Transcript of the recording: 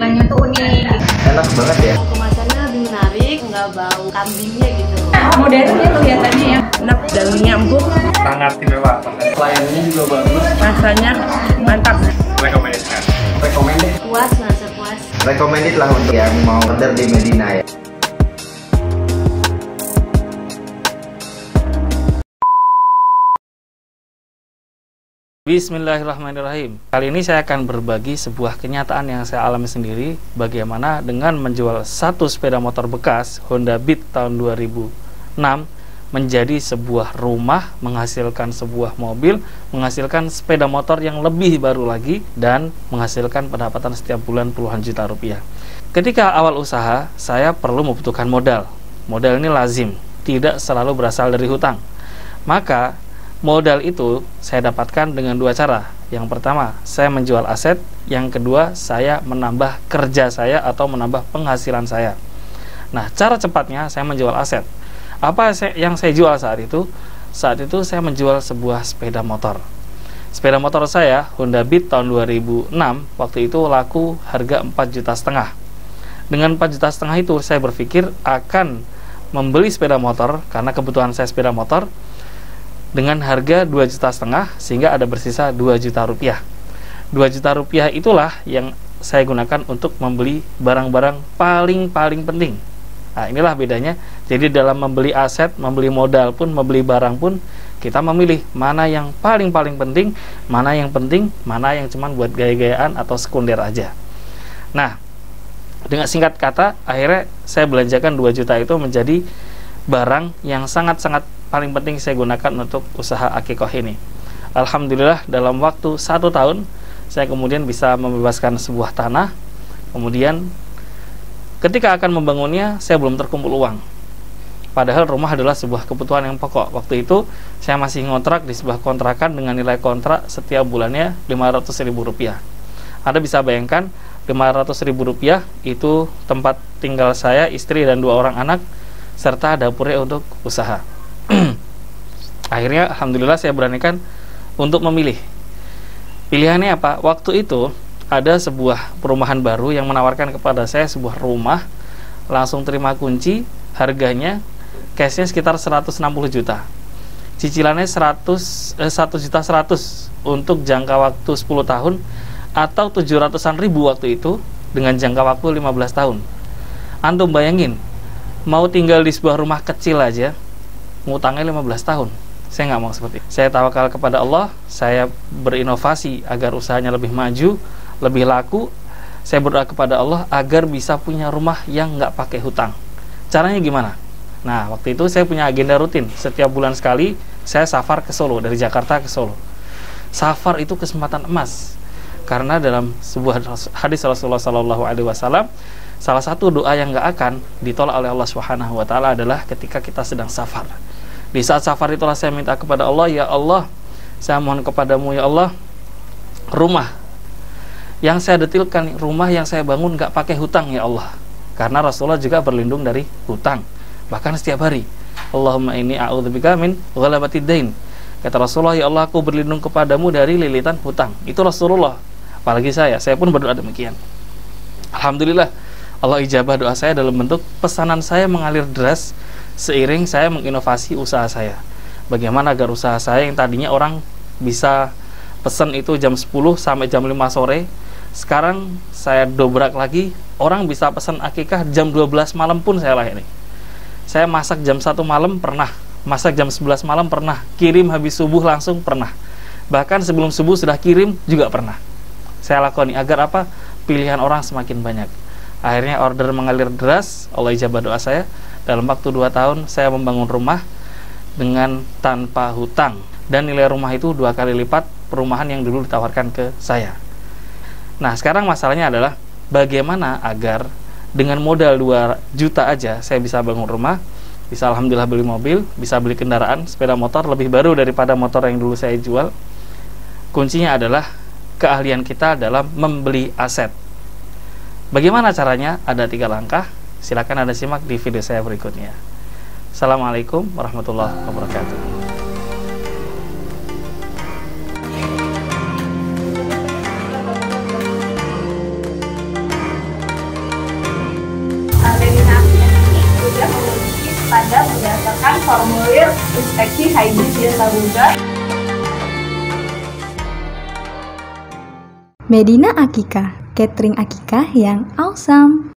tampilannya tuh unik. Enak banget ya. Kemasannya lebih menarik, nggak bau kambingnya gitu. Modern ya kelihatannya ya. Enak, dagingnya empuk. Sangat istimewa. Pelayanannya juga bagus. Rasanya mantap. Recommended kan? Recommended. Puas, merasa puas. Recommended lah untuk yang mau order di Medina ya. Bismillahirrahmanirrahim. Kali ini saya akan berbagi sebuah kenyataan yang saya alami sendiri, bagaimana dengan menjual satu sepeda motor bekas Honda Beat tahun 2006 menjadi sebuah rumah, menghasilkan sebuah mobil, menghasilkan sepeda motor yang lebih baru lagi, dan menghasilkan pendapatan setiap bulan puluhan juta rupiah. Ketika awal usaha, saya perlu membutuhkan modal. Modal ini lazim, tidak selalu berasal dari hutang. Maka modal itu saya dapatkan dengan dua cara. Yang pertama, saya menjual aset. Yang kedua, saya menambah kerja saya atau menambah penghasilan saya. Nah, cara cepatnya saya menjual aset. Apa yang saya jual saat itu? Saat itu saya menjual sebuah sepeda motor. Sepeda motor saya, Honda Beat tahun 2006, waktu itu laku harga 4,5 juta. Dengan 4,5 juta itu, saya berpikir akan membeli sepeda motor, karena kebutuhan saya sepeda motor, dengan harga 2,5 juta, sehingga ada bersisa 2 juta rupiah. 2 juta rupiah itulah yang saya gunakan untuk membeli barang-barang paling penting. Nah, inilah bedanya. Jadi dalam membeli aset, membeli modal pun, membeli barang pun, kita memilih mana yang paling penting, mana yang penting, mana yang cuman buat gaya-gayaan atau sekunder aja. Nah, dengan singkat kata, akhirnya saya belanjakan 2 juta itu menjadi barang yang sangat-sangat paling penting saya gunakan untuk usaha akikoh ini. Alhamdulillah, dalam waktu 1 tahun saya kemudian bisa membebaskan sebuah tanah. Kemudian ketika akan membangunnya, saya belum terkumpul uang, padahal rumah adalah sebuah kebutuhan yang pokok. Waktu itu saya masih ngontrak di sebuah kontrakan dengan nilai kontrak setiap bulannya 500.000 rupiah. Anda bisa bayangkan, 500.000 rupiah itu tempat tinggal saya, istri dan 2 orang anak, serta dapurnya untuk usaha. Akhirnya alhamdulillah saya beranikan untuk memilih. Pilihannya apa? Waktu itu ada sebuah perumahan baru yang menawarkan kepada saya sebuah rumah, langsung terima kunci, harganya cashnya sekitar 160 juta, cicilannya 1,100 juta untuk jangka waktu 10 tahun atau 700-an ribu waktu itu dengan jangka waktu 15 tahun. Antum bayangin, mau tinggal di sebuah rumah kecil aja ngutangnya 15 tahun. Saya nggak mau seperti itu. Saya tawakal kepada Allah, saya berinovasi agar usahanya lebih maju, lebih laku. Saya berdoa kepada Allah agar bisa punya rumah yang nggak pakai hutang. Caranya gimana? Nah, waktu itu saya punya agenda rutin. Setiap bulan sekali saya safar ke Solo, dari Jakarta ke Solo. Safar itu kesempatan emas, karena dalam sebuah hadis Rasulullah SAW, salah satu doa yang nggak akan ditolak oleh Allah Subhanahu Wa Taala adalah ketika kita sedang safar. Di saat safar itulah saya minta kepada Allah, ya Allah, saya mohon kepadamu ya Allah, rumah yang saya detilkan, rumah yang saya bangun nggak pakai hutang ya Allah. Karena Rasulullah juga berlindung dari hutang, bahkan setiap hari. Allahumma inni a'udzubika min ghalabatid dain. Kata Rasulullah, ya Allah, aku berlindung kepadamu dari lilitan hutang. Itu Rasulullah. Apalagi saya pun berdoa demikian. Alhamdulillah, Allah ijabah doa saya dalam bentuk pesanan saya mengalir deras seiring saya menginovasi usaha saya. Bagaimana agar usaha saya yang tadinya orang bisa pesan itu jam 10 sampai jam 5 sore, sekarang saya dobrak lagi, orang bisa pesan akikah jam 12 malam pun saya layani. Saya masak jam 1 malam pernah, masak jam 11 malam pernah, kirim habis subuh langsung pernah, bahkan sebelum subuh sudah kirim juga pernah. Saya lakoni agar apa? Pilihan orang semakin banyak. Akhirnya order mengalir deras, Allah ijabah doa saya. Dalam waktu 2 tahun saya membangun rumah dengan tanpa hutang, dan nilai rumah itu 2 kali lipat perumahan yang dulu ditawarkan ke saya. Nah, sekarang masalahnya adalah bagaimana agar dengan modal 2 juta aja saya bisa bangun rumah, bisa alhamdulillah beli mobil, bisa beli kendaraan, sepeda motor lebih baru daripada motor yang dulu saya jual. Kuncinya adalah keahlian kita dalam membeli aset. Bagaimana caranya? Ada 3 langkah. Silakan Anda simak di video saya berikutnya. Assalamualaikum warahmatullahi wabarakatuh. formulir inspeksi higienis jasa boga. Medina Akikah, catering akikah yang awesome.